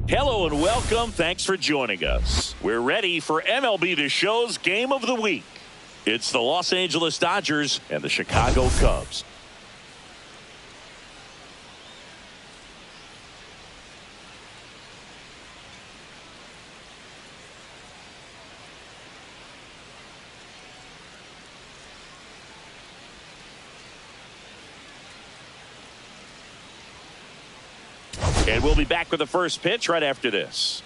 Hello and welcome. Thanks for joining us. We're ready for MLB The Show's Game of the Week. It's the Los Angeles Dodgers and the Chicago Cubs. And we'll be back with the first pitch right after this.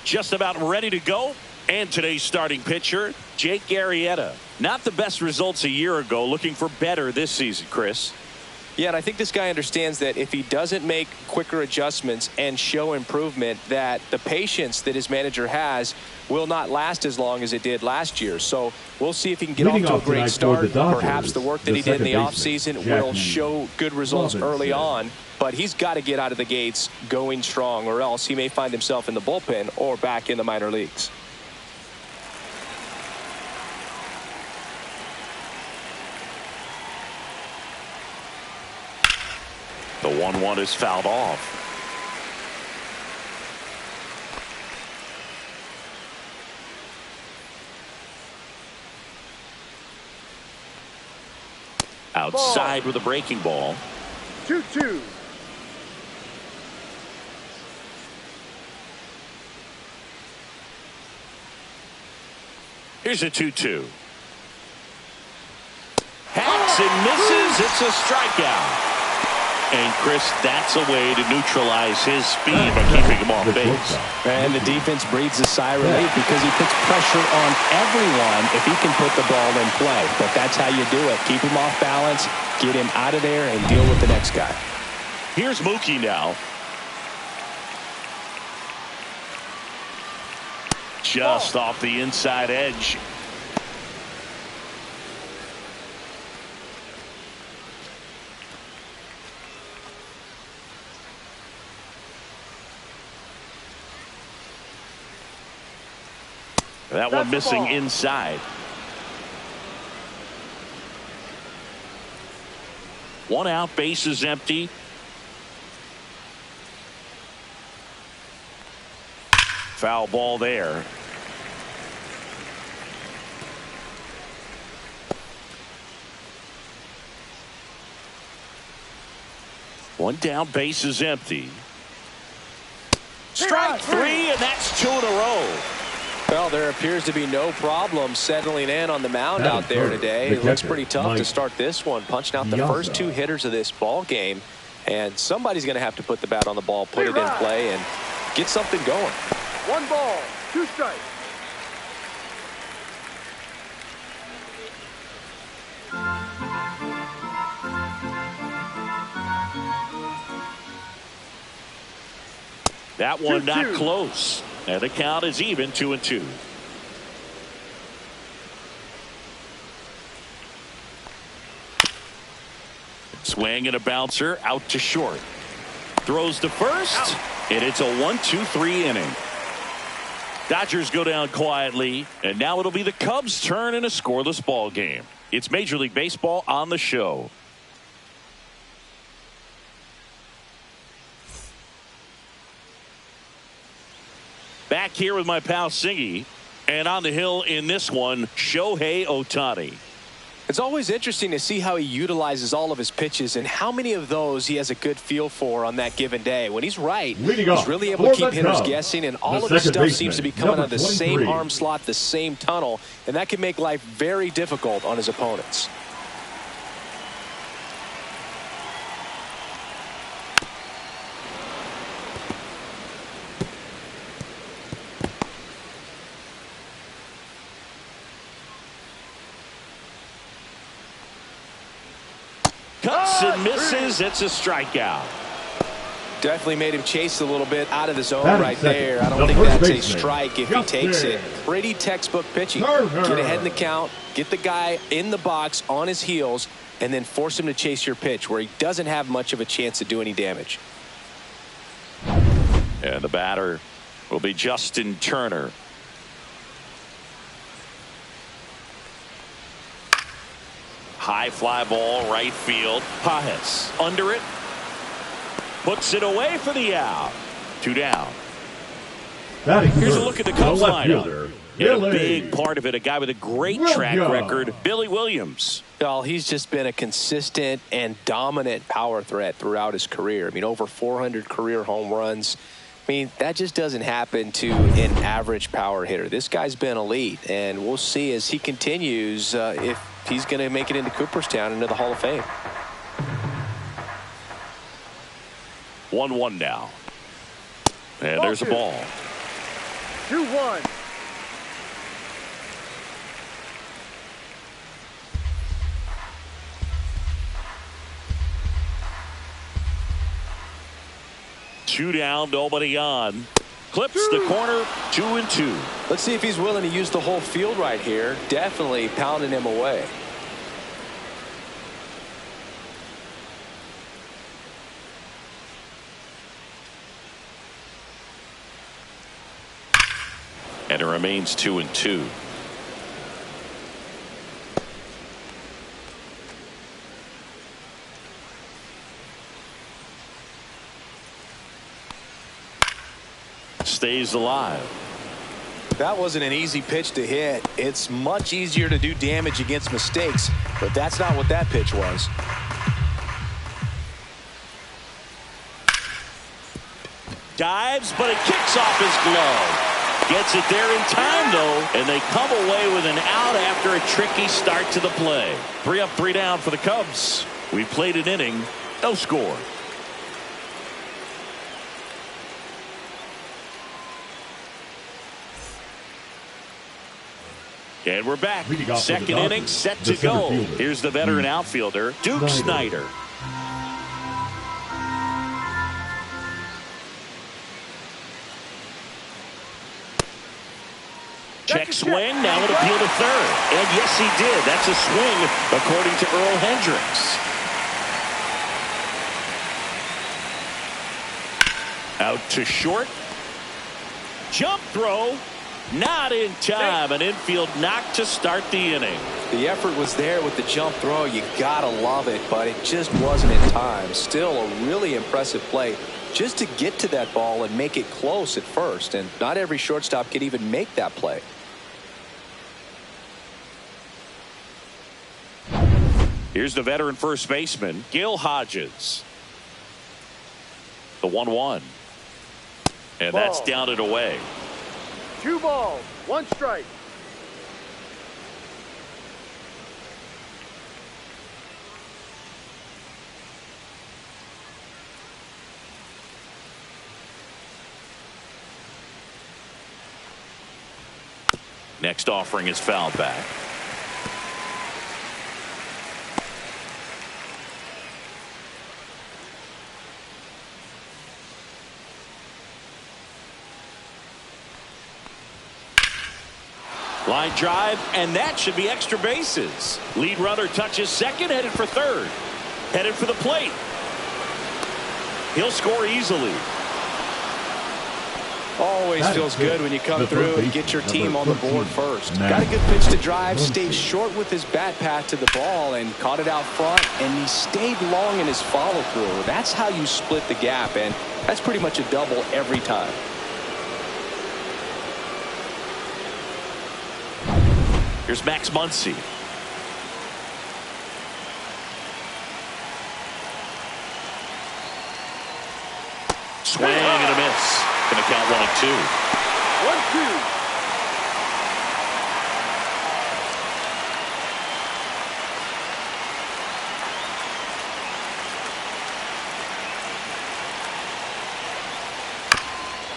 Just about ready to go. And today's starting pitcher, Jake Arrieta. Not the best results a year ago, looking for better this season, Chris. Yeah, and I think this guy understands that if he doesn't make quicker adjustments and show improvement, that the patience that his manager has will not last as long as it did last year. So we'll see if he can get off to a great start. Perhaps the work that he did in the offseason will show good results early on. But he's got to get out of the gates going strong, or else he may find himself in the bullpen or back in the minor leagues. The 1-1 is fouled off. Outside with a breaking ball. 2-2. Here's a 2-2. Hacks and misses. It's a strikeout. And Chris, that's a way to neutralize his speed by keeping him off base. And the defense breathes a sigh of relief because he puts pressure on everyone if he can put the ball in play. But that's how you do it. Keep him off balance, get him out of there, and deal with the next guy. Here's Mookie now. Just off the inside edge. That one missing inside. One out, base is empty. Foul ball there. One down, base is empty. Strike three, and that's 2 in a row. Well, there appears to be no problem settling in on the mound out there today. It looks pretty tough to start this one, punching out the first 2 hitters of this ball game. And somebody's going to have to put the bat on the ball, put it in play, and get something going. 1 ball, 2 strikes. That one not close. And the count is even, 2-2. Swing and a bouncer out to short. Throws to first, and it's a 1-2-3 inning. Dodgers go down quietly, and now it'll be the Cubs' turn in a scoreless ball game. It's Major League Baseball on the show. Back here with my pal Singy, and on the hill in this one, Shohei Ohtani. It's always interesting to see how he utilizes all of his pitches and how many of those he has a good feel for on that given day. When he's right, he's really able to keep hitters guessing, and all of his stuff seems to be coming out of the same arm slot, the same tunnel, and that can make life very difficult on his opponents. Cuts and misses. It's a strikeout. Definitely made him chase a little bit out of the zone right there. I don't think that's a strike if he takes it. Pretty textbook pitching. Get ahead in the count, get the guy in the box on his heels, and then force him to chase your pitch where he doesn't have much of a chance to do any damage. And the batter will be Justin Turner. High fly ball right field. Pajes under it. Puts it away for the out. 2 down. Here's a look at the Cubs lineup. And a big part of it, a guy with a great track record, Billy Williams. Well, he's just been a consistent and dominant power threat throughout his career. I mean, over 400 career home runs. I mean, that just doesn't happen to an average power hitter. This guy's been elite, and we'll see as he continues if he's going to make it into Cooperstown, into the Hall of Fame. 1-1 now. And there's a ball. 2-1. Two down, nobody on. Clips the corner, 2-2. Let's see if he's willing to use the whole field right here. Definitely pounding him away. And it remains 2-2. Stays alive. That wasn't an easy pitch to hit. It's much easier to do damage against mistakes, but that's not what that pitch was. Dives, but it kicks off his glove. Gets it there in time, though, and they come away with an out after a tricky start to the play. 3 up, 3 down for the Cubs. We played an inning, no score. And we're back. Second inning set to go. Here's the veteran outfielder, Duke Snider. Check swing, now an appeal to third. And yes, he did. That's a swing, according to Earl Hendricks. Out to short. Jump throw. Not in time. An infield knock to start the inning. The effort was there with the jump throw. You gotta love it, but it just wasn't in time. Still a really impressive play just to get to that ball and make it close at first. And not every shortstop can even make that play. Here's the veteran first baseman, Gil Hodges. The 1-1. And that's down and away. 2 balls, 1 strike. Next offering is fouled back. Line drive, and that should be extra bases. Lead runner touches second, headed for third. Headed for the plate. He'll score easily. Always feels good when you come through and get your team on the board first. Got a good pitch to drive, stayed short with his bat path to the ball and caught it out front, and he stayed long in his follow through. That's how you split the gap, and that's pretty much a double every time. Here's Max Muncy. Swing and a miss. Going to count 1-2. 1-2.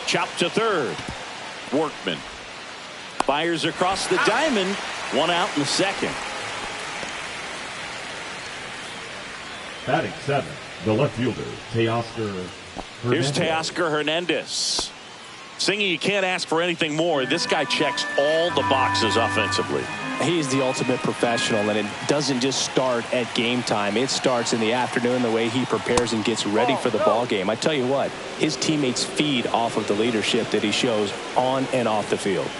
Chop to third. Workman fires across the diamond. 1 out in the second. Batting 7, the left fielder, Teoscar Hernandez. Here's Teoscar Hernandez. Singy, you can't ask for anything more. This guy checks all the boxes offensively. He's the ultimate professional, and it doesn't just start at game time. It starts in the afternoon, the way he prepares and gets ready for the ball game. I tell you what, his teammates feed off of the leadership that he shows on and off the field.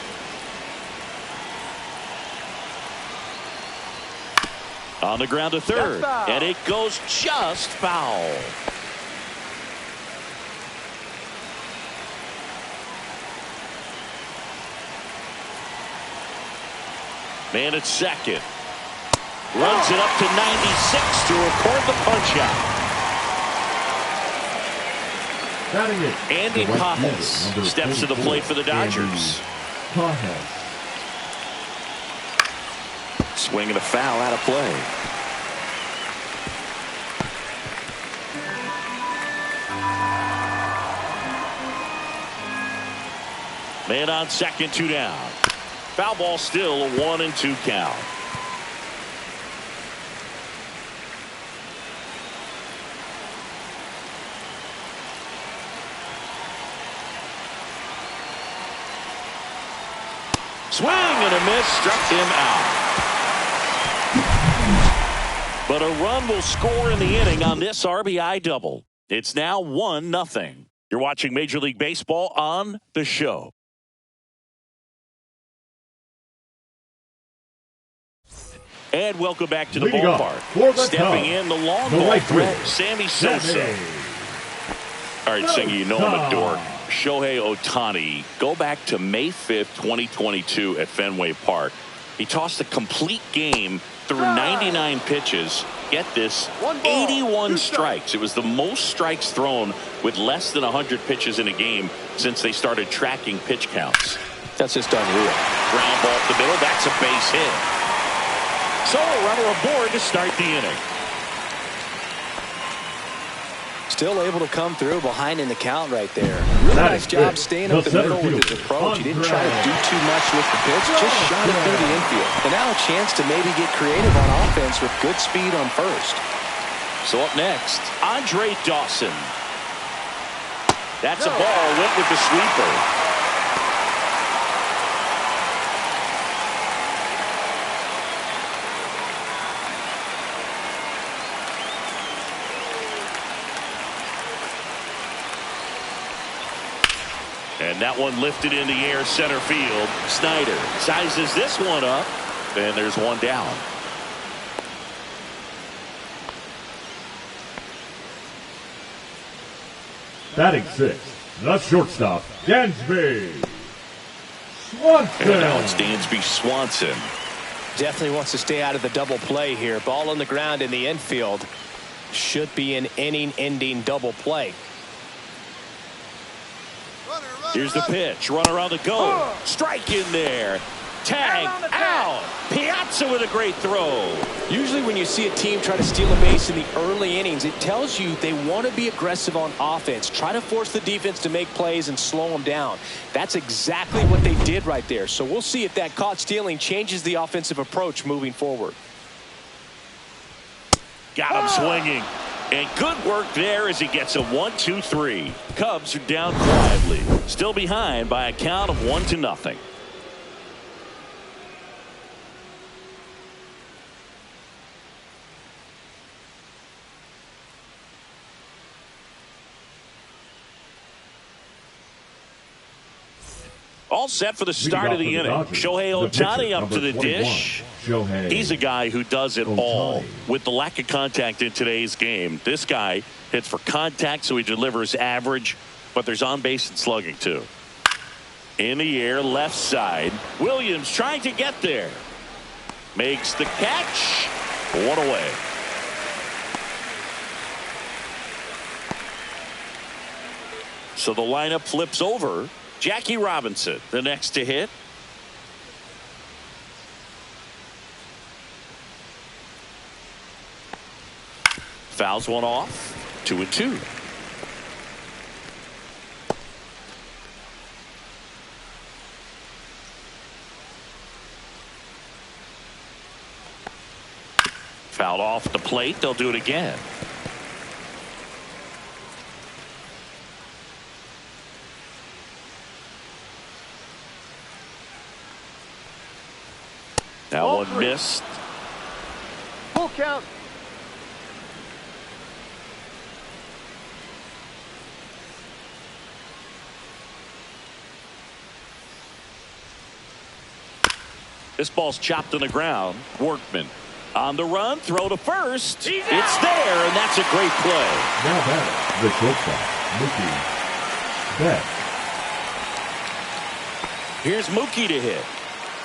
On the ground to third. That's foul. And it goes just foul. Man at second. Runs it up to 96 to record the punch out. Batting it. Andy the right Pajes fielder, number steps to the 44, plate for the Dodgers. Andy Pajes. Swinging a foul out of play. Man on second, 2 down. Foul ball still a 1-2 count. Swing and a miss, struck him out. But a run will score in the inning on this RBI double. It's now 1-0. You're watching Major League Baseball on The Show. And welcome back to the Leading up ballpark. for the Stepping Cubs, in the long the ball right threat, fielder, Sammy Sosa. All right, Singy, you know I'm a dork. Shohei Ohtani, go back to May 5th, 2022 at Fenway Park. He tossed a complete game through 99 pitches. Get this, 81 strikes. It was the most strikes thrown with less than 100 pitches in a game since they started tracking pitch counts. That's just unreal. Ground ball up the middle. That's a base hit. So a runner aboard to start the inning. Still able to come through behind in the count right there. Really nice job staying up the middle with his approach. He didn't try to do too much with the pitch, just shot it through the infield. And now a chance to maybe get creative on offense with good speed on first. So up next, Andre Dawson. That's a ball, went with the sweeper. And that one lifted in the air center field. Snyder sizes this one up. And there's one down. Batting 6th, the shortstop, Dansby Swanson. And now it's Dansby Swanson. Definitely wants to stay out of the double play here. Ball on the ground in the infield. Should be an inning-ending double play. Here's the pitch. Runner on the go. Strike in there. Tag out. Piazza with a great throw. Usually when you see a team try to steal a base in the early innings, it tells you they want to be aggressive on offense. Try to force the defense to make plays and slow them down. That's exactly what they did right there. So we'll see if that caught stealing changes the offensive approach moving forward. Got him swinging. And good work there as he gets a 1-2-3. Cubs are down quietly. Still behind by a count of 1-0. All set for the start of the inning. Shohei Ohtani up to the dish. He's a guy who does it all. With the lack of contact in today's game, this guy hits for contact, so he delivers average, but there's on base and slugging too. In the air, left side. Williams trying to get there. Makes the catch. One away. So the lineup flips over. Jackie Robinson, the next to hit. Fouls one off. 2-2. Fouled off the plate. They'll do it again. Now one missed. Full count. This ball's chopped on the ground. Workman On the run, throw to first. It's there, and that's a great play. Now batting, the shortstop, Mookie Betts. Here's Mookie to hit.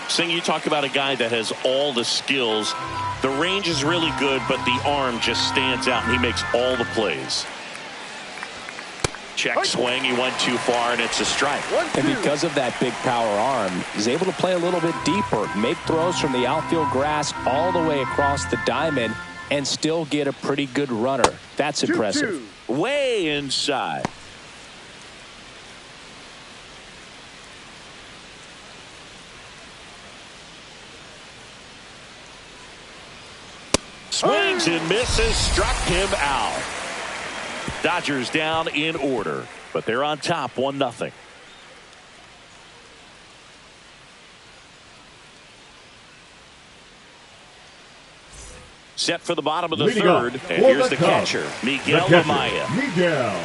Sing, you talk about a guy that has all the skills. The range is really good, but the arm just stands out, and he makes all the plays. Check swing. He went too far, and it's a strike. And because of that big power arm, he's able to play a little bit deeper, make throws from the outfield grass all the way across the diamond, and still get a pretty good runner. That's impressive. Way inside. Swings and misses, struck him out. Dodgers down in order, but they're on top 1-0. Set for the bottom of the third, and here's the catcher, Miguel Amaya. Miguel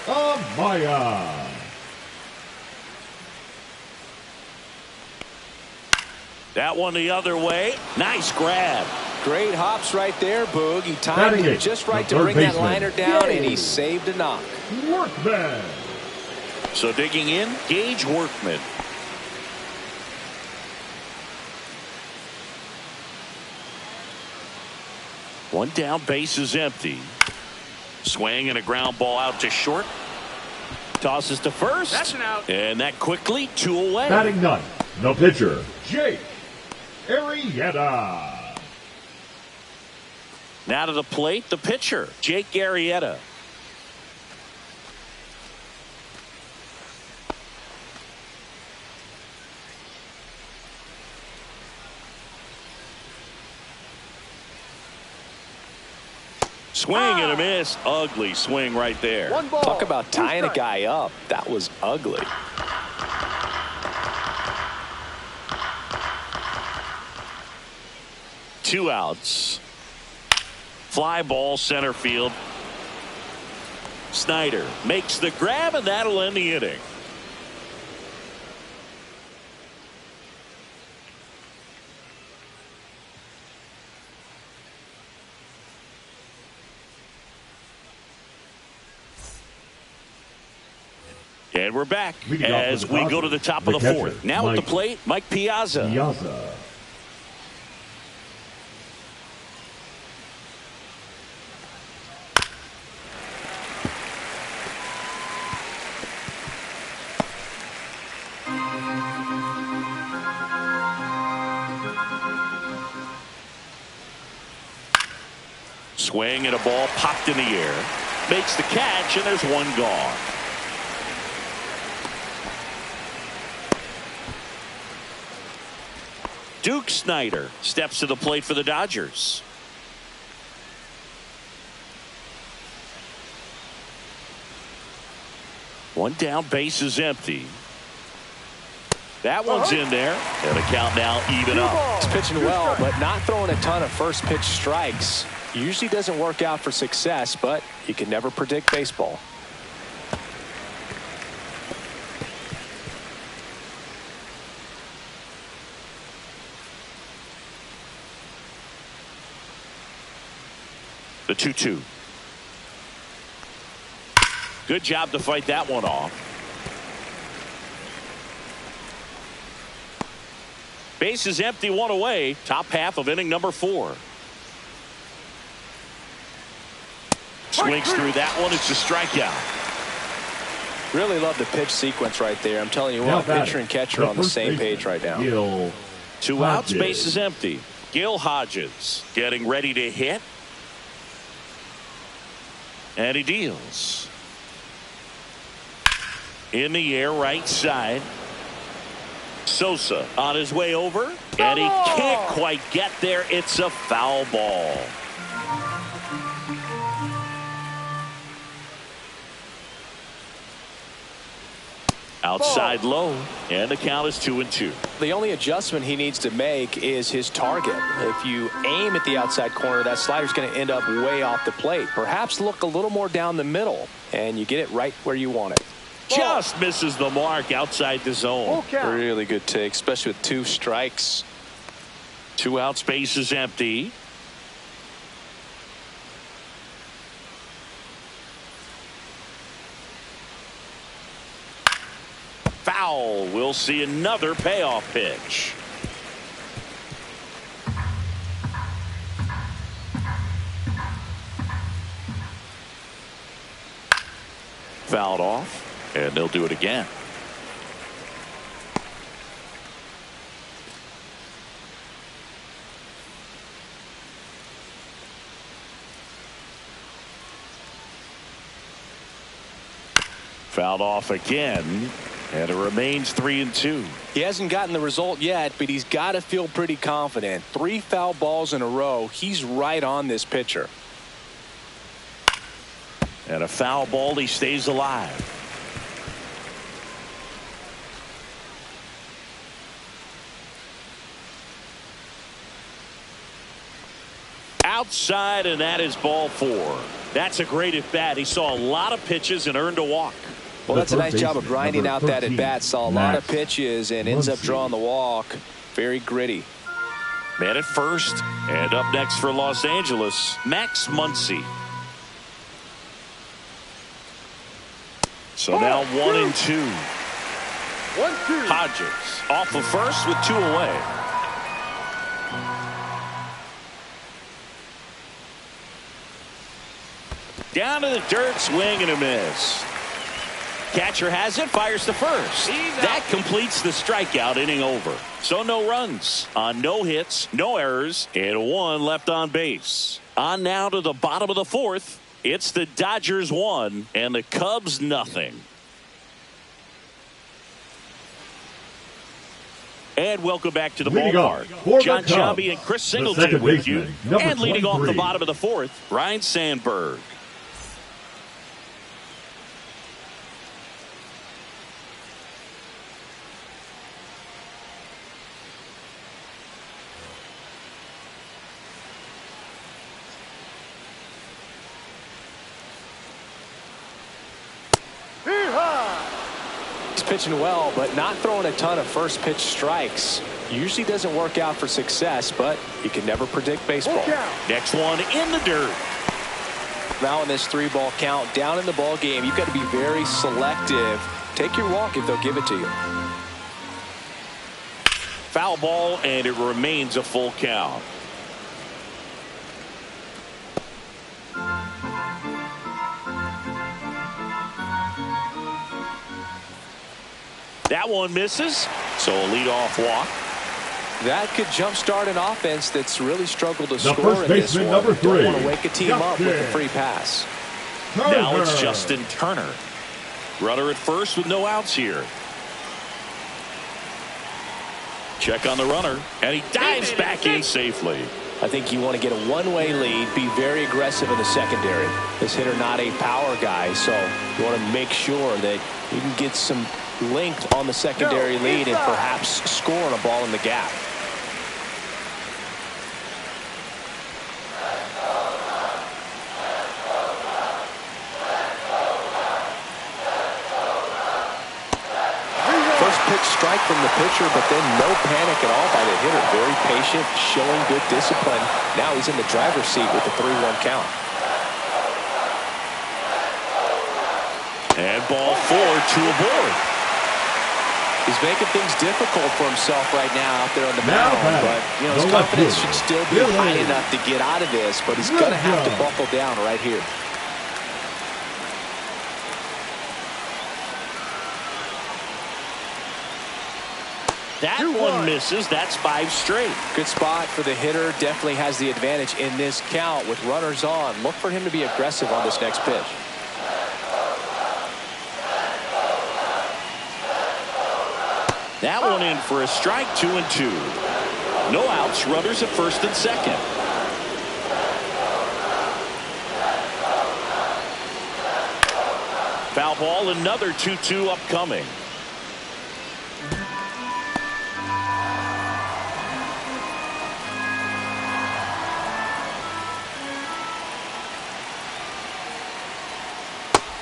Amaya. That one the other way. Nice grab. Great hops right there, Boog. He timed it just right to bring that liner down, and he saved a knock. Workman. So digging in, Gage Workman. One down, base is empty. Swing and a ground ball out to short. Tosses to first. That's an out. And that quickly, 2 away. Batting ninth, the pitcher, Jake Arrieta. Now to the plate, the pitcher, Jake Arrieta. Swing and a miss. Ugly swing right there. One ball. Talk about tying a guy up. That was ugly. Two outs. Fly ball center field. Snyder makes the grab, and that'll end the inning. And we're back as we go to the top of the fourth. Now at the plate, Mike Piazza. Swing and a ball popped in the air. Makes the catch, and there's one gone. Duke Snyder steps to the plate for the Dodgers. One down, base is empty. That one's in there, and the count now even up. He's pitching well, but not throwing a ton of first pitch strikes. Usually doesn't work out for success, but you can never predict baseball. The 2-2. Good job to fight that one off. Base is empty, one away. Top half of inning number 4. Swings through that one. It's a strikeout. Really love the pitch sequence right there. I'm telling you what, pitcher and catcher on the same page right now. Two outs, base is empty. Gil Hodges getting ready to hit. And he deals. In the air, right side. Sosa on his way over, and he can't quite get there. It's a foul ball. Outside low, and the count is 2-2. The only adjustment he needs to make is his target. If you aim at the outside corner, that slider's going to end up way off the plate. Perhaps look a little more down the middle, and you get it right where you want it. Just misses the mark outside the zone. Really good take, especially with 2 strikes. 2 outs, base is empty. Foul. We'll see another payoff pitch. Fouled off, and they'll do it again. Fouled off again, and it remains 3-2. He hasn't gotten the result yet, but he's got to feel pretty confident. 3 foul balls in a row. He's right on this pitcher. And a foul ball, he stays alive. Outside, and that is ball 4. That's a great at bat. He saw a lot of pitches and earned a walk. Well, that's a nice job of grinding out that at bat. Saw a lot of pitches and ends up drawing the walk. Very gritty. Man at first, and up next for Los Angeles, Max Muncy. So now 1-2. 1-2. Hodges off of first with 2 away. Down to the dirt, swing and a miss. Catcher has it, fires to first. That completes the strikeout, inning over. So no runs on no hits, no errors, and 1 left on base. On now to the bottom of the 4th. It's the Dodgers 1 and the Cubs nothing. And welcome back to the ballpark. John Shabby and Chris Singleton with you. And leading off the bottom of the 4th, Ryan Sandberg. He's pitching well, but not throwing a ton of first pitch strikes. Usually doesn't work out for success, but you can never predict baseball. Next one in the dirt. Now in this 3-ball count, down in the ball game, you've got to be very selective. Take your walk if they'll give it to you. Foul ball, and it remains a full count. That one misses, so a leadoff walk. That could jumpstart an offense that's really struggled to score in this one. Number 3. Don't want to wake a team up with a free pass. Now it's Justin Turner. Runner at first with no outs here. Check on the runner, and he dives back in safely. I think you want to get a one-way lead, be very aggressive in the secondary. This hitter not a power guy, so you want to make sure that you can get some length on the secondary lead and perhaps score on a ball in the gap. First pitch strike from the pitcher, but then no panic at all by the hitter. Very patient, showing good discipline. Now he's in the driver's seat with the 3-1 count. And ball 4, 2 aboard. He's making things difficult for himself right now out there on the mound, but you know his confidence should still be high enough to get out of this, but he's going to have to buckle down right here. That one misses. That's 5 straight. Good spot for the hitter. Definitely has the advantage in this count with runners on. Look for him to be aggressive on this next pitch. That one in for a strike, 2-2. No outs, runners at first and second. Foul ball, another 2-2 upcoming.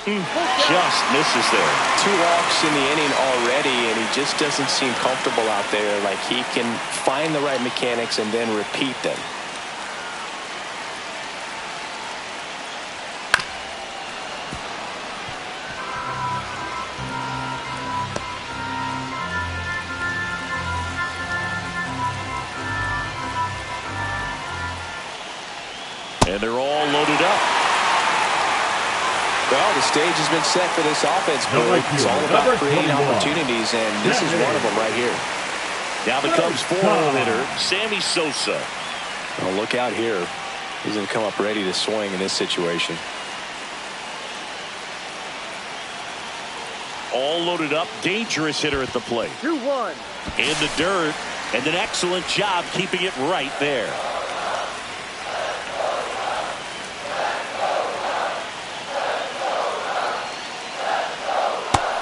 Just misses there. 2 walks in the inning already, and he just doesn't seem comfortable out there. Like he can find the right mechanics and then repeat them. And they're all loaded up. Well, the stage has been set for this offense. It's all about creating opportunities, and this is one of them right here. Now the Cubs 4-hole hitter, Sammy Sosa. Well, look out here. He's going to come up ready to swing in this situation. All loaded up, dangerous hitter at the plate. 2-1. In the dirt, and an excellent job keeping it right there.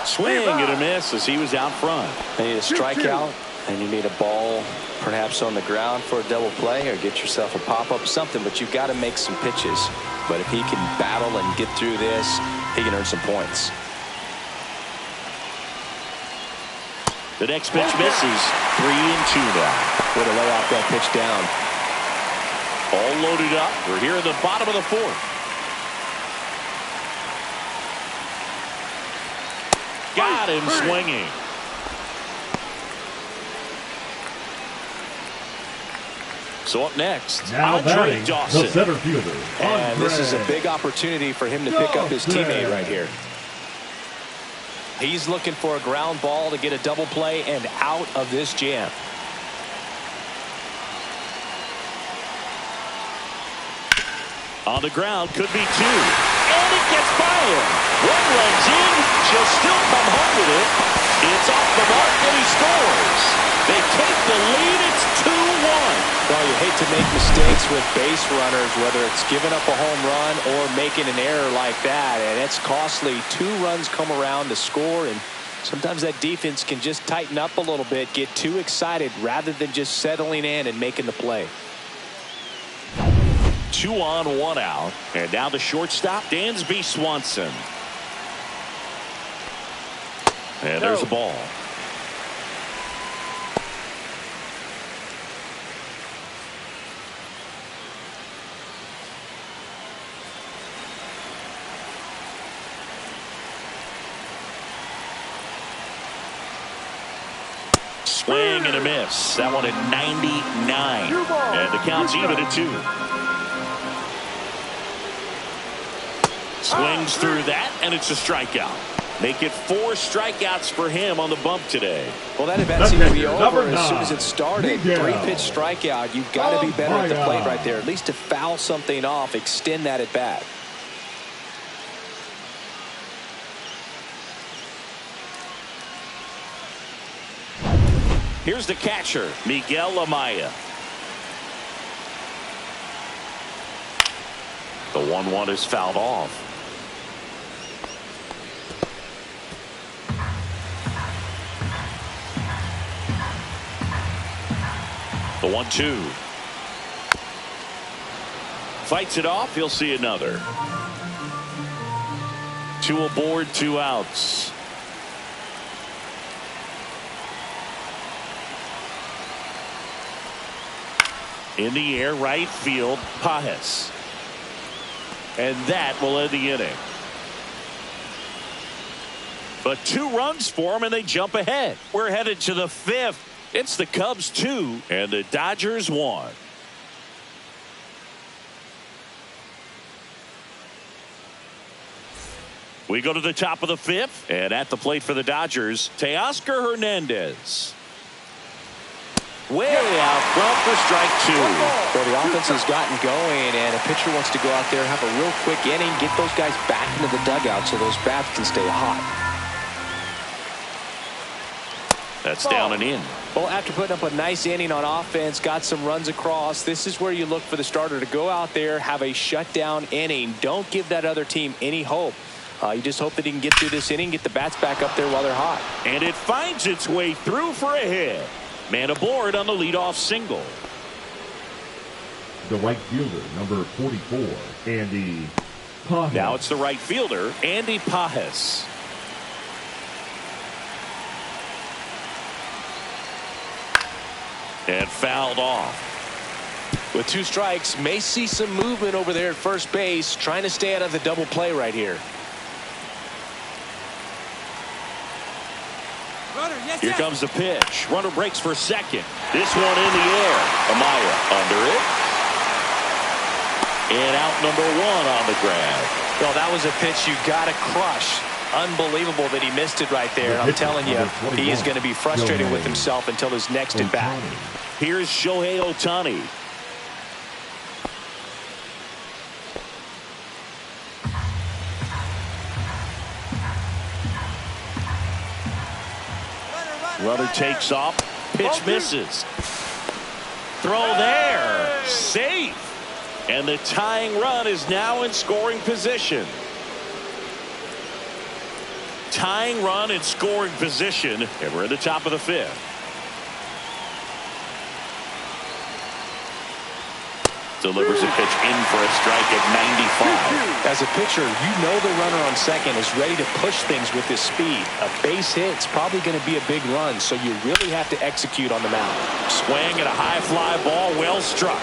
Swing and a miss as he was out front. You need a strikeout, and you need a ball perhaps on the ground for a double play, or get yourself a pop-up, something, but you've got to make some pitches. But if he can battle and get through this, he can earn some points. The next pitch misses. 3-2 now. Way to lay off that pitch down. All loaded up. We're here in the bottom of the 4th. Got him swinging. So up next, Andre Dawson. The center fielder, and this is a big opportunity for him to pick up his teammate right here. He's looking for a ground ball to get a double play and out of this jam. On the ground, could be 2. And it gets by him. 1 runs in. She'll still come home with it. It's off the mark and he scores. They take the lead. It's 2-1. Well, you hate to make mistakes with base runners, whether it's giving up a home run or making an error like that, and it's costly. 2 runs come around to score, and sometimes that defense can just tighten up a little bit, get too excited rather than just settling in and making the play. 2 on, 1 out, and now the shortstop, Dansby Swanson. And there's a ball. Swing and a miss. That one at 99. And the count's even at 2. Swings through that, and it's a strikeout. Make it 4 strikeouts for him on the bump today. Well, that at-bat seemed to be over as soon as it started. 3-pitch strikeout. You've got to be better at the plate right there. At least to foul something off, extend that at-bat. Here's the catcher, Miguel Amaya. The 1-1 is fouled off. The 1-2. Fights it off. He'll see another. 2 aboard, 2 outs. In the air, right field, Pajes. And that will end the inning. But 2 runs for them, and they jump ahead. We're headed to the 5th. It's the Cubs 2 and the Dodgers 1. We go to the top of the 5th, and at the plate for the Dodgers, Teoscar Hernandez. Way out front for strike 2. Well, the offense has gotten going, and a pitcher wants to go out there, have a real quick inning, get those guys back into the dugout so those bats can stay hot. That's down and in. Well, after putting up a nice inning on offense, got some runs across, this is where you look for the starter to go out there, have a shutdown inning. Don't give that other team any hope. You just hope that he can get through this inning, get the bats back up there while they're hot. And it finds its way through for a hit. Man aboard on the leadoff single. The right fielder, number 44, Andy Pajes. Now it's the right fielder, Andy Pajes. And fouled off. With 2 strikes, may see some movement over there at first base, trying to stay out of the double play right here. Here comes the pitch. Runner breaks for second. This one in the air. Amaya under it. And out number 1 on the grab. Well, that was a pitch you got to crush. Unbelievable that he missed it right there. I'm telling you, he is going to be frustrated with himself until his next at bat. Here's Shohei Ohtani. Runner takes off. Pitch misses. Throw there. Safe. And the tying run is now in scoring position. Tying run in scoring position. And we're at the top of the 5th. Delivers a pitch in for a strike at 95. As a pitcher, you know the runner on second is ready to push things with his speed. A base hit's probably going to be a big run, so you really have to execute on the mound. Swing at a high fly ball, well struck.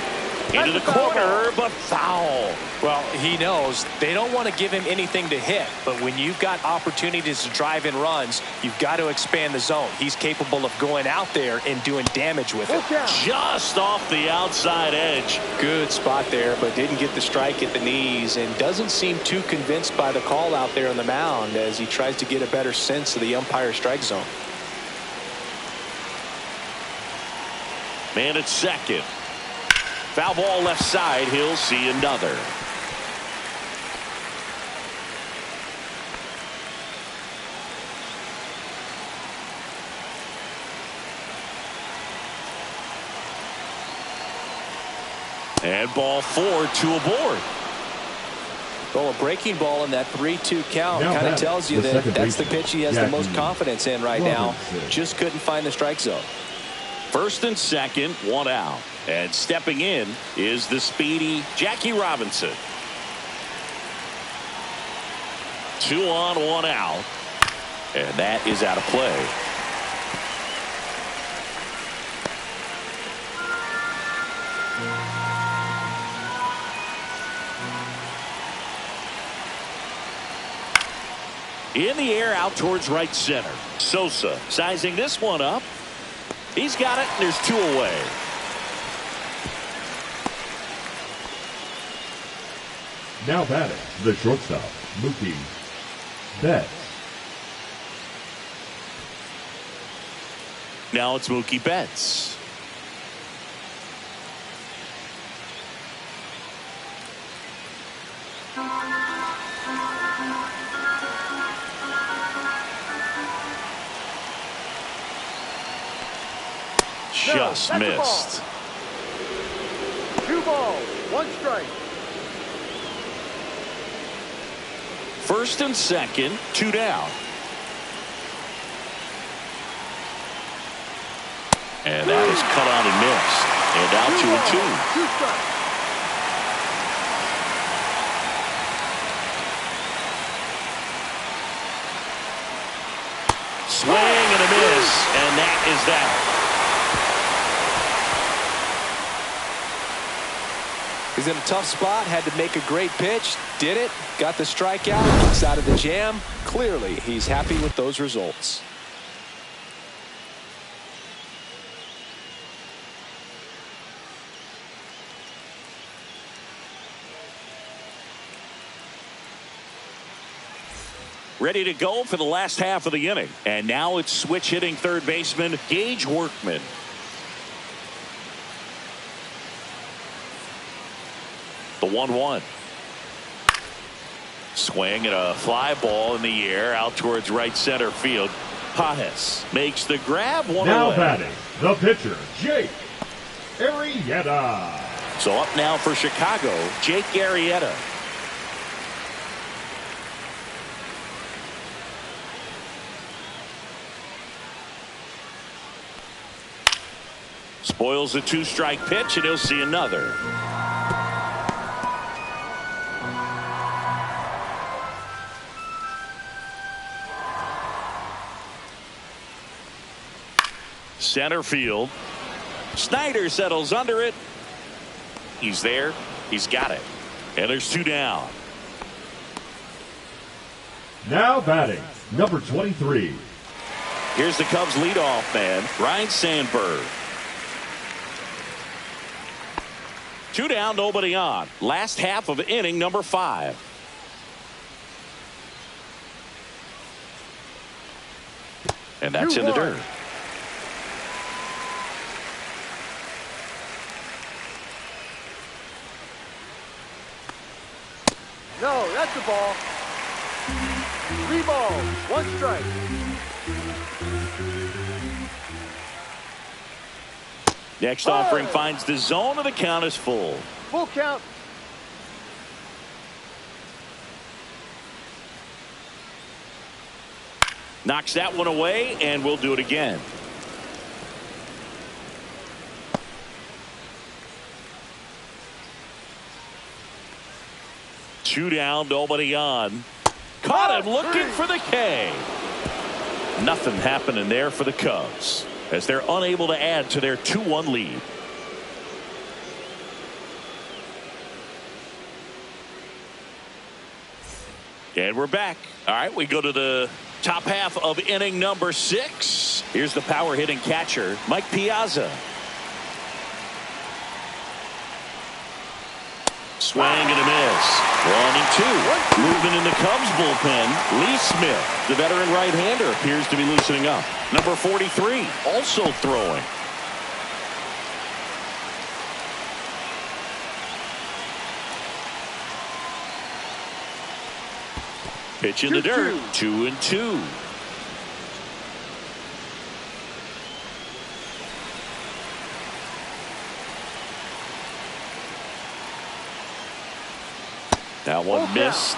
Into the corner, but foul. Well, he knows they don't want to give him anything to hit, but when you've got opportunities to drive in runs, you've got to expand the zone. He's capable of going out there and doing damage with it. Just off the outside edge. Good spot there, but didn't get the strike at the knees and doesn't seem too convinced by the call out there on the mound as he tries to get a better sense of the umpire strike zone. Man at second. Foul ball left side. He'll see another. And ball 4, 2 aboard. Well, a breaking ball in that 3-2 count kind of tells you that that's the pitch he has the most confidence in right now. Just couldn't find the strike zone. First and second, 1 out. And stepping in is the speedy Jackie Robinson. 2 on, 1 out. And that is out of play. In the air out towards right center. Sosa sizing this one up. He's got it, and there's 2 away. Now batting, the shortstop, Mookie Betts. Now it's Mookie Betts. Just missed. 2 balls, 1 strike. First and second, 2 down. And that is cut on and missed. And out 2 and 2. 2 strikes. Swing and a miss. And that is that. He's in a tough spot, had to make a great pitch, did it, got the strikeout, gets out of the jam. Clearly, he's happy with those results. Ready to go for the last half of the inning. And now it's switch hitting third baseman Gage Workman. The 1-1. Swing and a fly ball in the air out towards right center field. Pajes makes the grab, 1 now away. batting, the pitcher, Jake Arrieta. So up now for Chicago, Jake Arrieta. Spoils a 2-strike pitch, and he'll see another. center field. Snyder settles under it. He's there. He's got it. And there's 2 down. Now batting, number 23. Here's the Cubs leadoff man, Ryne Sandberg. 2 down, nobody on. Last half of inning number 5. And that's in the dirt. No, that's the ball. 3 balls, 1 strike. Next offering finds the zone, and the count is full. Full count. Knocks that one away, and we'll do it again. Two down, nobody on. Caught him looking for the K. Nothing happening there for the Cubs as they're unable to add to their 2-1 lead. And we're back. All right, we go to the top half of inning number 6. Here's the power hitting catcher, Mike Piazza. Swing and a miss. 1-2. Movement in the Cubs bullpen. Lee Smith, the veteran right-hander, appears to be loosening up. Number 43, also throwing. Pitch in the dirt. 2-2. That one missed.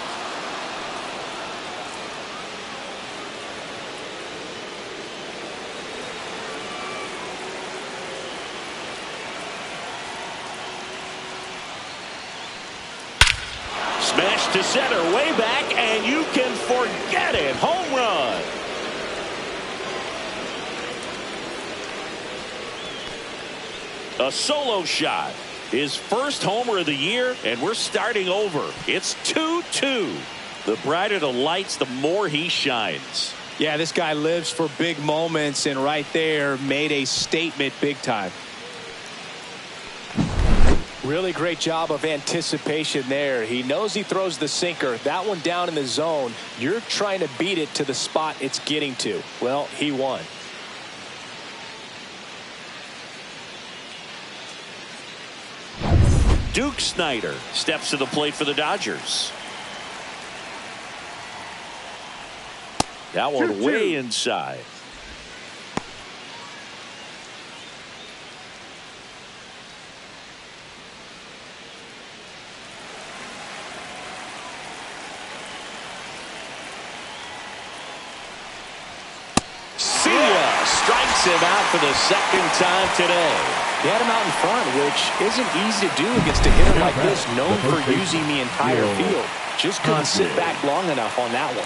Smash to center, way back, and you can forget it. Home run. A solo shot. His first homer of the year, and we're starting over. It's 2-2. The brighter the lights, the more he shines. Yeah, this guy lives for big moments, and right there made a statement big time. Really great job of anticipation there. He knows he throws the sinker. That one down in the zone. You're trying to beat it to the spot it's getting to. Well, he won. Duke Snyder steps to the plate for the Dodgers. That one way inside. See ya. Strikes him out for the second time today. He had him out in front, which isn't easy to do against a hitter like this, known for using the entire field. Just couldn't sit back long enough on that one.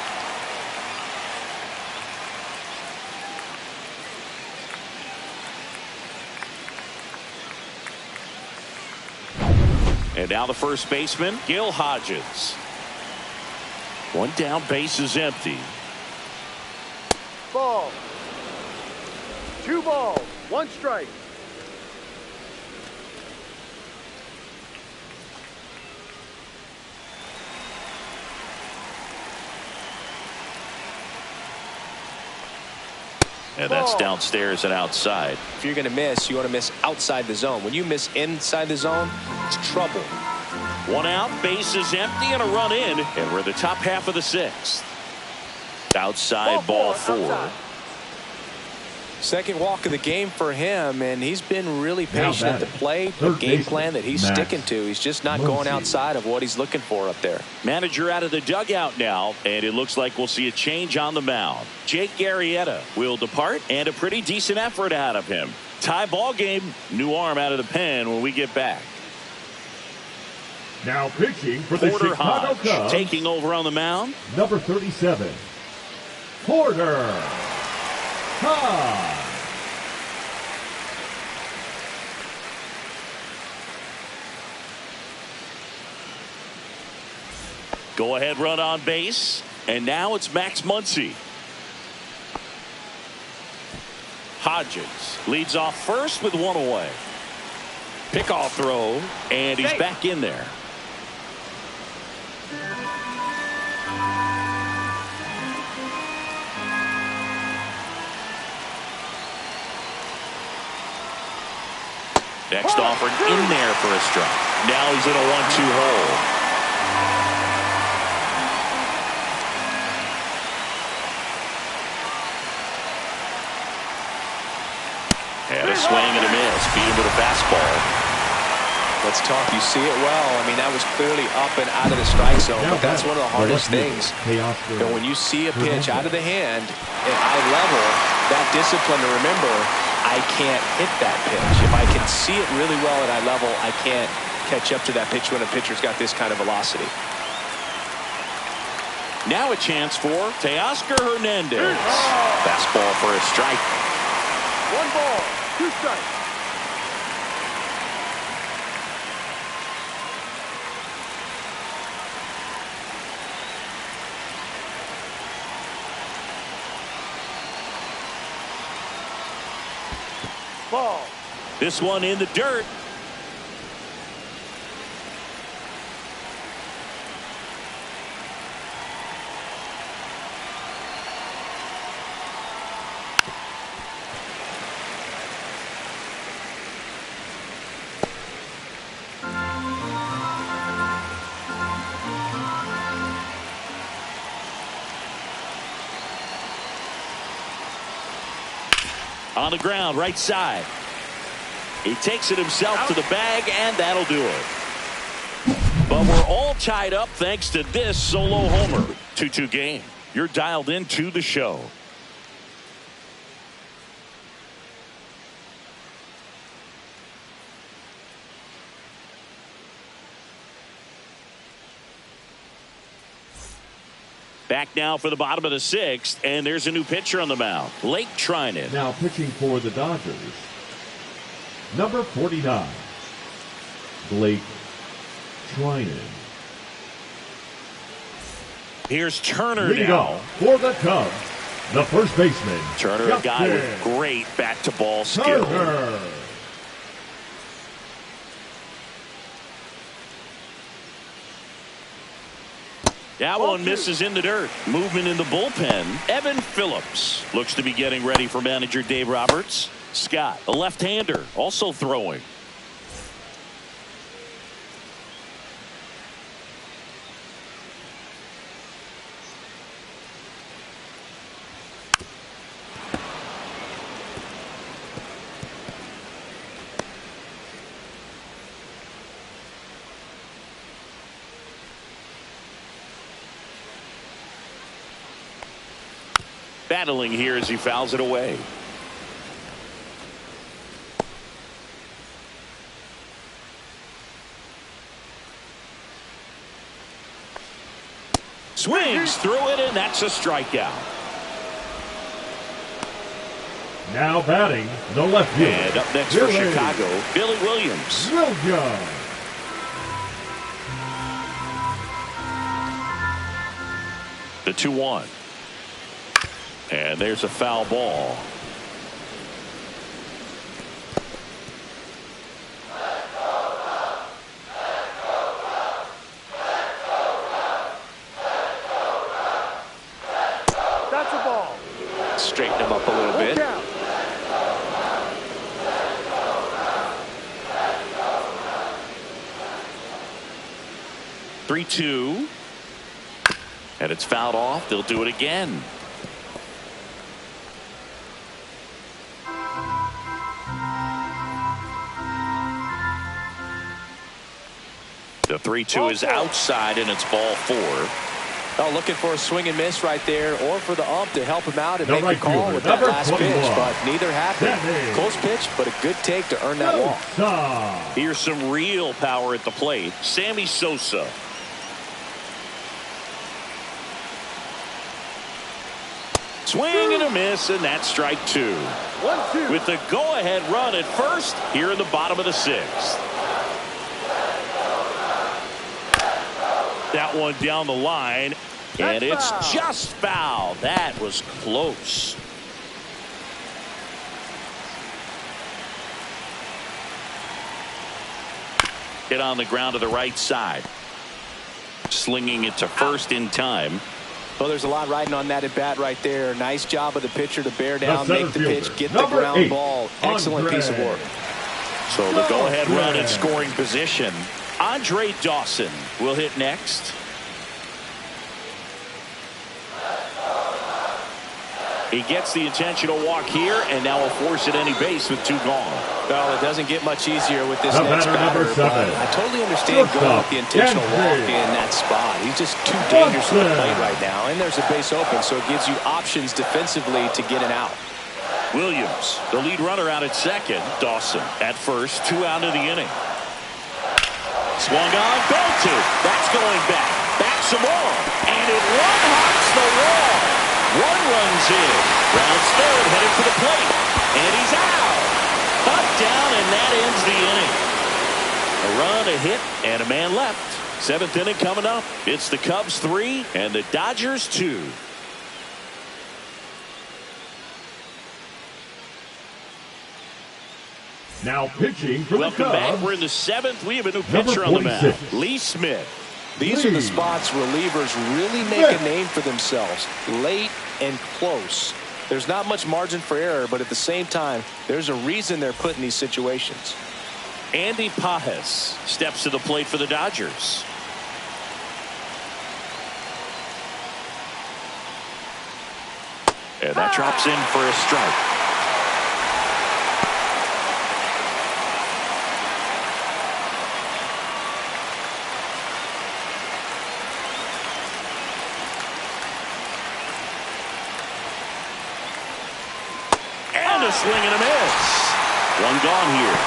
And now the first baseman, Gil Hodges. One down, base is empty. Ball. 2 balls, 1 strike. And that's downstairs and outside. If you're going to miss, you want to miss outside the zone. When you miss inside the zone, it's trouble. 1 out, base is empty, and a run in. And we're the top half of the 6th. Outside ball 4. Outside. Second walk of the game for him, and he's been really patient at the plate. The game plan that he's sticking to. He's just not going outside of what he's looking for up there. Manager out of the dugout now, and it looks like we'll see a change on the mound. Jake Arrieta will depart, and a pretty decent effort out of him. Tie ball game, new arm out of the pen when we get back. Now pitching for the Porter Chicago Hodge Cubs, taking over on the mound. number 37, Porter Hodge. Go ahead run on base. And now it's Max Muncy. Hodges leads off first with one away. Pickoff throw, and he's back in there. Next offering in there for a strike. Now he's in a 1-2 hole. And a swing and a miss. Beat him with a fastball. Let's talk. You see it well. I mean, that was clearly up and out of the strike zone, but that's one of the hardest things. When you see a pitch out of the hand at eye level, that discipline to remember, I can't hit that pitch. If I can see it really well at eye level, I can't catch up to that pitch when a pitcher's got this kind of velocity. Now a chance for Teoscar Hernandez. Fastball for a strike. 1 ball, 2 strikes. Ball. This one in the dirt. On the ground, right side. He takes it himself to the bag, and that'll do it. But we're all tied up thanks to this solo homer. 2-2 game. You're dialed into the show. Back now for the bottom of the 6th, and there's a new pitcher on the mound, Blake Trinan. Now pitching for the Dodgers, number 49, Blake Trinan. Here's Turner Leading now. off for the Cubs, the first baseman, Turner, a guy with great bat-to-ball skill. Turner. That one misses in the dirt. Movement in the bullpen. Evan Phillips looks to be getting ready for manager Dave Roberts. Scott, a left-hander, also throwing. Battling here as he fouls it away. Swings through it, and that's a strikeout. Now batting the left field. And up next for Chicago, Billy Williams. The 2-1. And there's a foul ball. That's a ball. Straighten him up a little bit. 3-2. And it's fouled off. They'll do it again. The 3-2 is outside, and it's ball 4. Oh, looking for a swing and miss right there, or for the ump to help him out and The make right a call fielder, with that number last 21. pitch, but neither happened. Close pitch, but a good take to earn that walk. Here's some real power at the plate. Sammy Sosa. Swing and a miss, and that's strike 2. 1-2. With the go-ahead run at first here in the bottom of the 6th. that one down the line, and it's just foul. That was close. Hit on the ground to the right side. Slinging it to first in time. Well, there's a lot riding on that at bat right there. Nice job of the pitcher to bear down, make the pitch, get the ground ball. Excellent piece of work. So the go-ahead run in scoring position. Andre Dawson will hit next. He gets the intentional walk here, and now will force it any base with 2 gone. Well, it doesn't get much easier with this next batter. I totally understand going with the intentional walk in that spot. He's just too dangerous to the plate right now, and there's a base open, so it gives you options defensively to get an out. Williams, the lead runner out at second. Dawson at first, 2 out of the inning. Swung on, goal to. That's going back. Back some more. And it one-hops the wall. 1 runs in. Rounds third, headed for the plate. And he's out. Up, down, and that ends the inning. A run, a hit, and a man left. 7th inning coming up. It's the Cubs 3 and the Dodgers 2. Now pitching for the Cubs. Welcome back. We're in the 7th. We have a new pitcher on the mound. Lee Smith. These are the spots relievers really make a name for themselves. Late and close. There's not much margin for error, but at the same time, there's a reason they're put in these situations. Andy Pajes steps to the plate for the Dodgers. And that drops in for a strike. A swing and a miss. 1 gone here.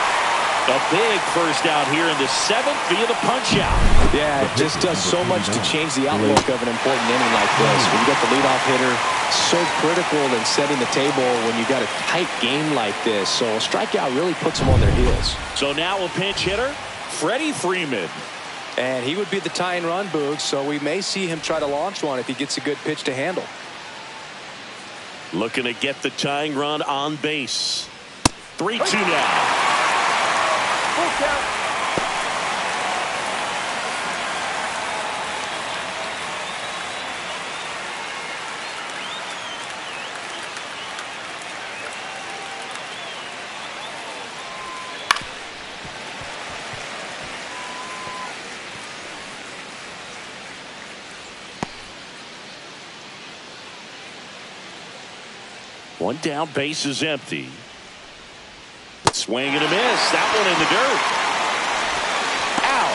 A big first out here in the 7th via the punch out. Yeah, it just does so much to change the outlook of an important inning like this. When you got the leadoff hitter, so critical in setting the table when you got a tight game like this. So a strikeout really puts them on their heels. So now a pinch hitter, Freddie Freeman. And he would be the tying run, Boog, so we may see him try to launch one if he gets a good pitch to handle. Looking to get the tying run on base. 3-2 now. Full count. One down, base is empty. Swing and a miss. That one in the dirt. Out.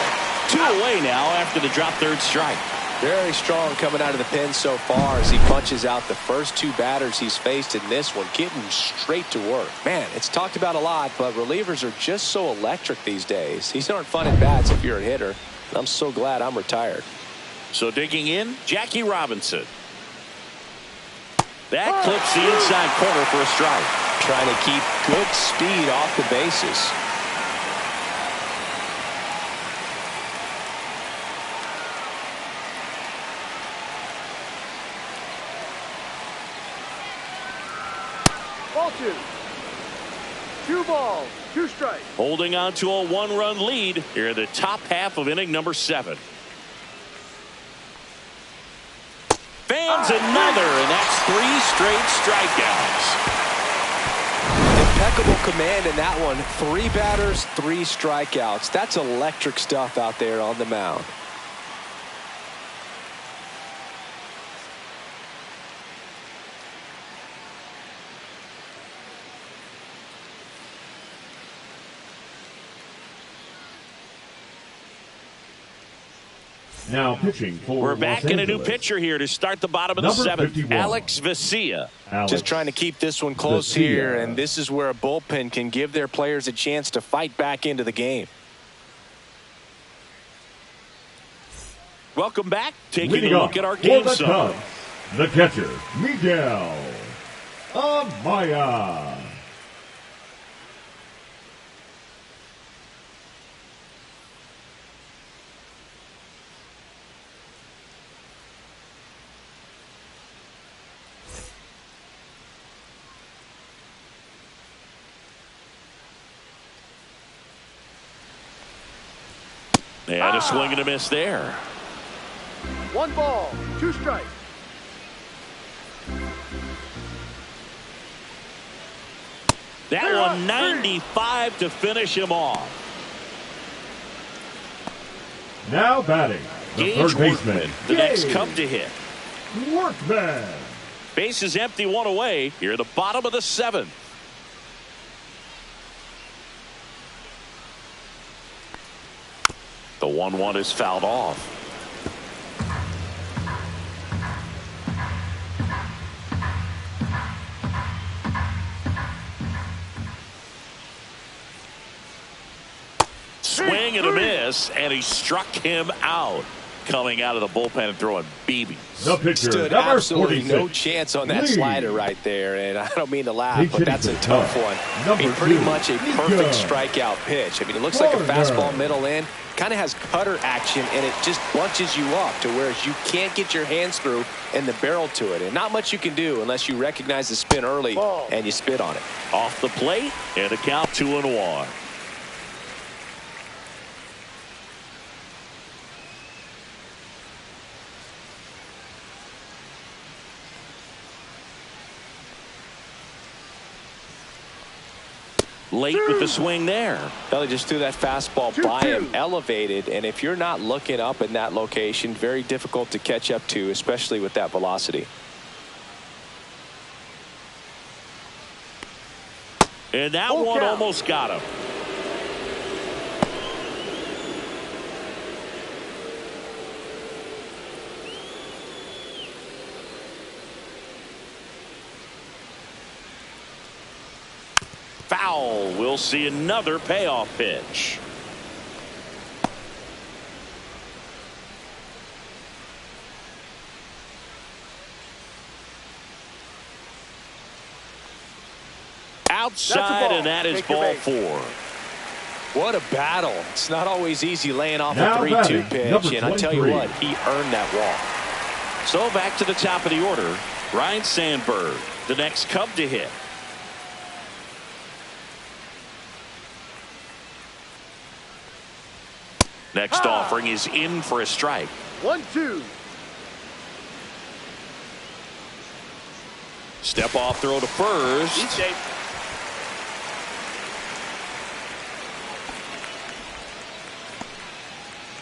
2 away now after the drop third strike. Very strong coming out of the pen so far as he punches out the first 2 batters he's faced in this one, getting straight to work. Man, it's talked about a lot, but relievers are just so electric these days. These aren't fun at bats if you're a hitter. And I'm so glad I'm retired. So digging in, Jackie Robinson. That clips the inside corner for a strike. Trying to keep good speed off the bases. Ball 2. 2 balls, 2 strikes. Holding on to a 1-run lead here in the top half of inning number 7. Fans another, and that's 3 straight strikeouts. Impeccable command in that one. 3 batters, 3 strikeouts. That's electric stuff out there on the mound. Now pitching for We're back Los in a new Angeles. pitcher here to start the bottom of the Number 7th. 51. Alex Vesia. Just trying to keep this one close here, and this is where a bullpen can give their players a chance to fight back into the game. Welcome back. Taking Leading a off look at our for game the summary. Cubs, the catcher, Miguel Amaya. And a swing and a miss there. 1 ball, 2 strikes. That one 95 to finish him off. Now batting, the Gage third baseman, Workman, the next Cub to hit. Workman. Base is empty, 1 away. Here at the bottom of the 7th. The 1-1 is fouled off. Swing and a miss, and he struck him out. Coming out of the bullpen and throwing BBs. The pitcher, Stood number absolutely 46. no chance on that Lee. slider right there, and I don't mean to laugh, He's but that's a hitting tough the one. number Pretty 2, much a Nico. perfect strikeout pitch. I mean, it looks like a Corner. fastball middle in, kind of has cutter action, and it just bunches you up to where you can't get your hands through and the barrel to it, and not much you can do unless you recognize the spin early and you spit on it. Off the plate, and a count 2-1. Late with the swing there. Well, they just threw that fastball by him, elevated, and if you're not looking up in that location, very difficult to catch up to, especially with that velocity. And that one almost got him. Foul. We'll see another payoff pitch. Outside, and that is ball 4. What a battle. It's not always easy laying off Now a 3-2 batting, pitch, number and I tell you 23. what, he earned that walk. So back to the top of the order. Ryan Sandberg, the next Cub to hit. Next offering is in for a strike. 1-2. Step off throw to first.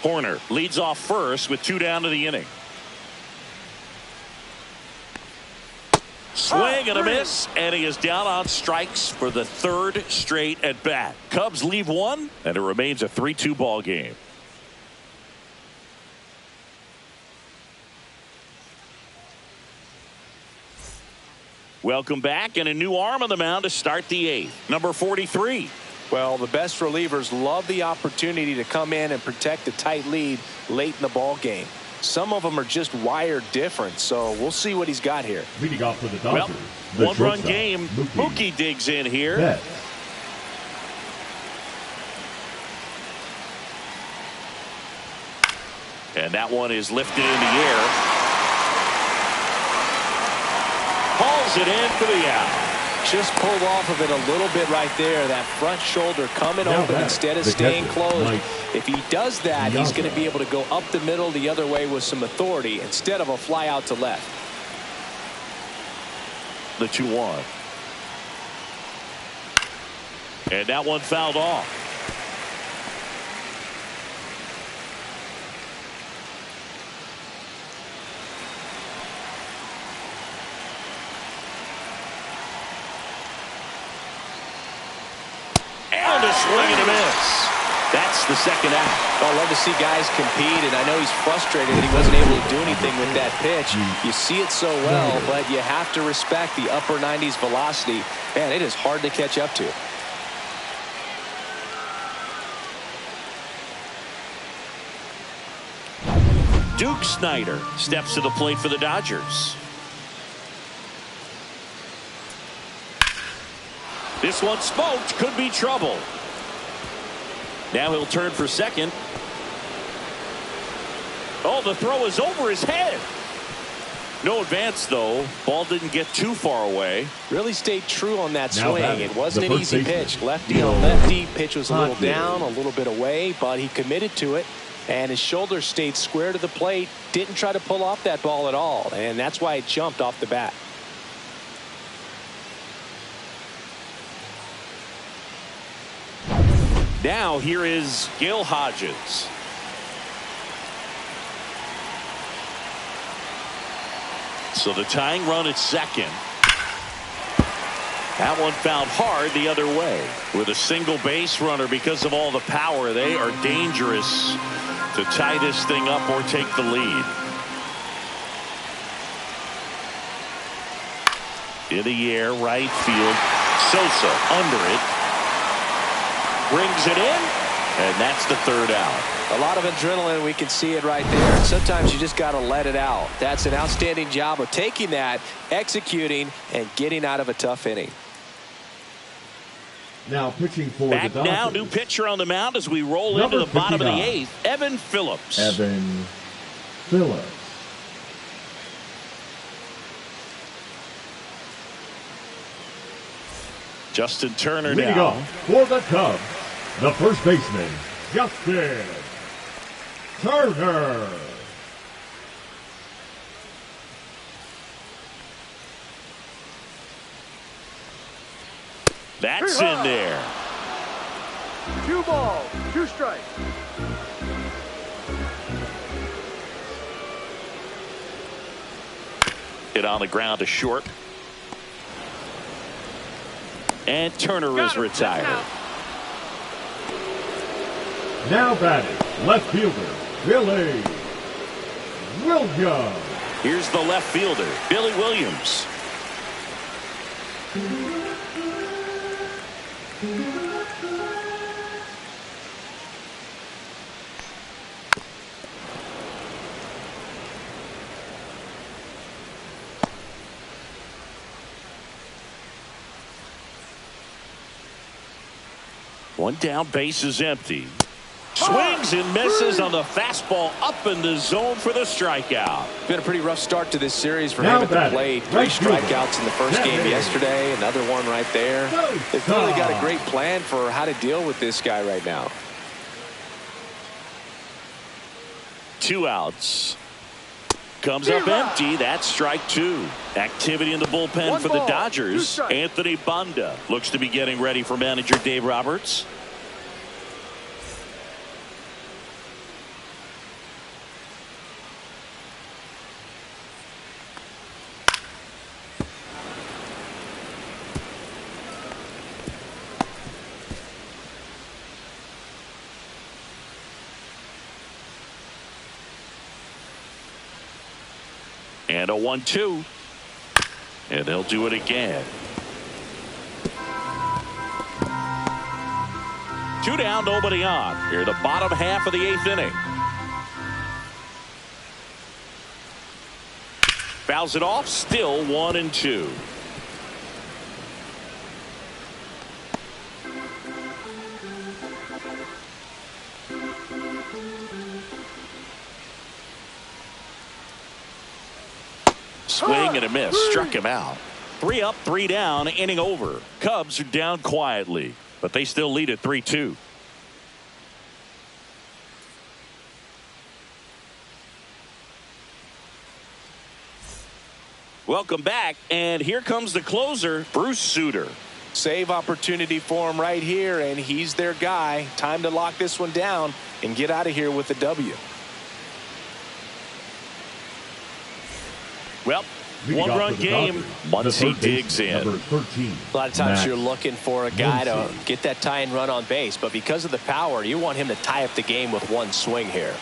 Horner leads off first with 2 down to the inning. Swing and a miss, and he is down on strikes for the 3rd straight at bat. Cubs leave 1, and it remains a 3-2 ball game. Welcome back, and a new arm on the mound to start the 8th. Number 43. Well, the best relievers love the opportunity to come in and protect a tight lead late in the ball game. Some of them are just wired different, so we'll see what he's got here. Leading off for the Well, Dodgers, the 1-run shortstop, game. Mookie digs in here. Betts. And that one is lifted in the air. Hauls it in for the out. Just pulled off of it a little bit right there. That front shoulder coming Now open back, instead of the staying catcher, closed. Mike If he does that, he's going to Piazza. be able to go up the middle the other way with some authority instead of a fly out to left. The 2-1. And that one fouled off. And a swing and a miss. That's the second out. I love to see guys compete, and I know he's frustrated that he wasn't able to do anything with that pitch. You see it so well, but you have to respect the upper 90s velocity. Man, it is hard to catch up to. Duke Snyder steps to the plate for the Dodgers. This one smoked, could be trouble. Now he'll turn for second. Oh, the throw is over his head. No advance, though. Ball didn't get too far away. Really stayed true on that Now swing. batting, It wasn't the an first easy baseman, pitch. Lefty on lefty. Pitch was a little Hotfield. down, a little bit away, but he committed to it. And his shoulder stayed square to the plate. Didn't try to pull off that ball at all. And that's why it jumped off the bat. Now here is Gil Hodges. So the tying run at second. That one fouled hard the other way. With a single base runner, because of all the power, they are dangerous to tie this thing up or take the lead. In the air, right field. Sosa under it. Brings it in, and that's the third out. A lot of adrenaline. We can see it right there. And sometimes you just got to let it out. That's an outstanding job of taking that, executing, and getting out of a tough inning. Now pitching for Back the Dodgers. now, new pitcher on the mound as we roll Number into the bottom of the 59. eighth. Evan Phillips. Evan Phillips. Justin Turner Leading now. off for the Cubs, the first baseman, Justin Turner. That's in there. 2 balls, 2 strikes. Hit on the ground to short. And Turner is retired. Now batting, left fielder, Billy Williams. Here's the left fielder, Billy Williams. One down, base is empty. Swings and misses on the fastball up in the zone for the strikeout. Been a pretty rough start to this series for Now him at the batting, plate. 3 right fielder, strikeouts in the first game Devin. yesterday. Another one right there. They've really got a great plan for how to deal with this guy right now. 2 outs. Comes up empty. That's strike 2. Activity in the bullpen 1 for the ball, 2 Dodgers. strikes. Anthony Banda looks to be getting ready for manager Dave Roberts. And a 1-2. And they'll do it again. 2 down, nobody on. Here, the bottom half of the 8th inning. Fouls it off, still 1-2. Swing and a miss. Struck him out. 3 up, 3 down, inning over. Cubs are down quietly, but they still lead at 3-2. Welcome back, and here comes the closer, Bruce Sutter. Save opportunity for him right here, and he's their guy. Time to lock this one down and get out of here with a W. Well, Leading off 1-run for the game Dodgers, once the he third digs baseman, in. number 13, A lot of times Max you're looking for a guy to Muncy. get that tying run on base, but because of the power, you want him to tie up the game with 1 swing here.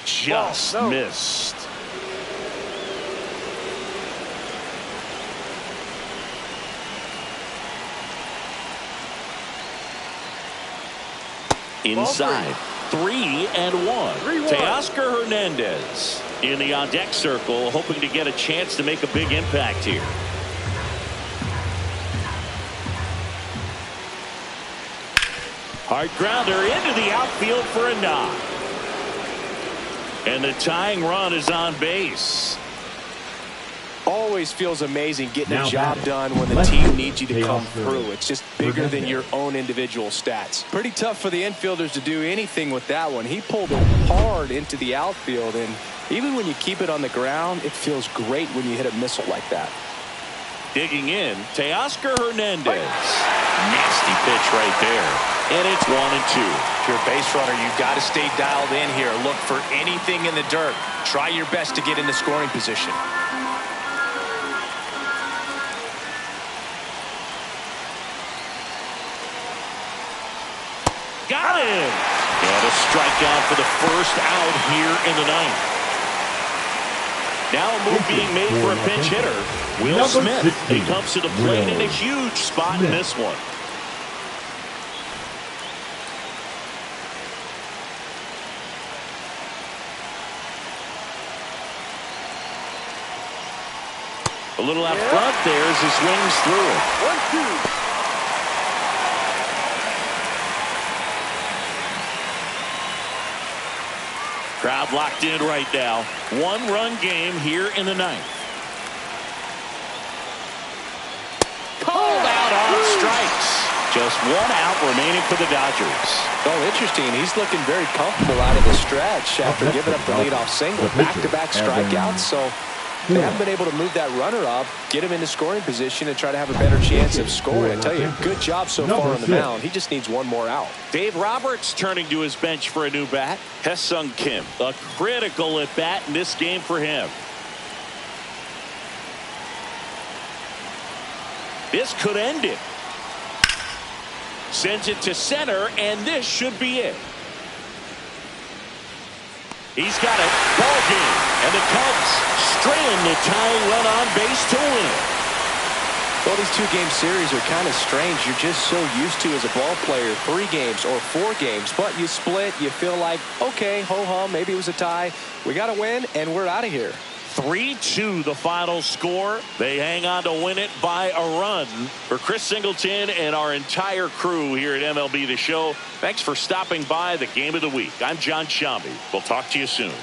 Just no. missed. Inside. 3-1. 3-1. Teoscar Hernandez in the on-deck circle, hoping to get a chance to make a big impact here. Hard grounder into the outfield for a knock. And the tying run is on base. Always feels amazing getting Now a job batting. done when the Lefty. team needs you to come Chaos through. third. It's just bigger than Hernandez. your own individual stats. Pretty tough for the infielders to do anything with that one. He pulled it hard into the outfield, and even when you keep it on the ground, it feels great when you hit a missile like that. Digging in, Teoscar Hernandez. Nasty pitch right there. And it's 1-2. If you're a base runner, you've got to stay dialed in here. Look for anything in the dirt. Try your best to get into scoring position. Got him. And a strikeout for the first out here in the ninth. Now a move being made for a pinch hitter. Will Number Smith. 16, He comes to the plate in a Will huge spot in this one. A little out front there as he swings through it. 1-2. Crowd locked in right now. One-run game here in the ninth. Called out on strikes. Just one out remaining for the Dodgers. Oh, interesting. He's looking very comfortable out of the stretch after giving up the leadoff single. Back-to-back strikeouts, so they haven't been able to move that runner up, get him into scoring position, and try to have a better chance of scoring. I tell you, good job so far on the mound. He just needs one more out. Dave Roberts turning to his bench for a new bat. Hesung Kim, a critical at bat in this game for him. This could end it. Sends it to center, and this should be it. He's got it. Ball game. And the Cubs strand the tying run on base to win. Well, these two-game series are kind of strange. You're just so used to, as a ball player, 3 games or 4 games. But you split, you feel like, okay, ho-hum, maybe it was a tie. We got to win, and we're out of here. 3-2 the final score. They hang on to win it by a run. For Chris Singleton and our entire crew here at MLB The Show, thanks for stopping by the Game of the Week. I'm John Shambi. We'll talk to you soon.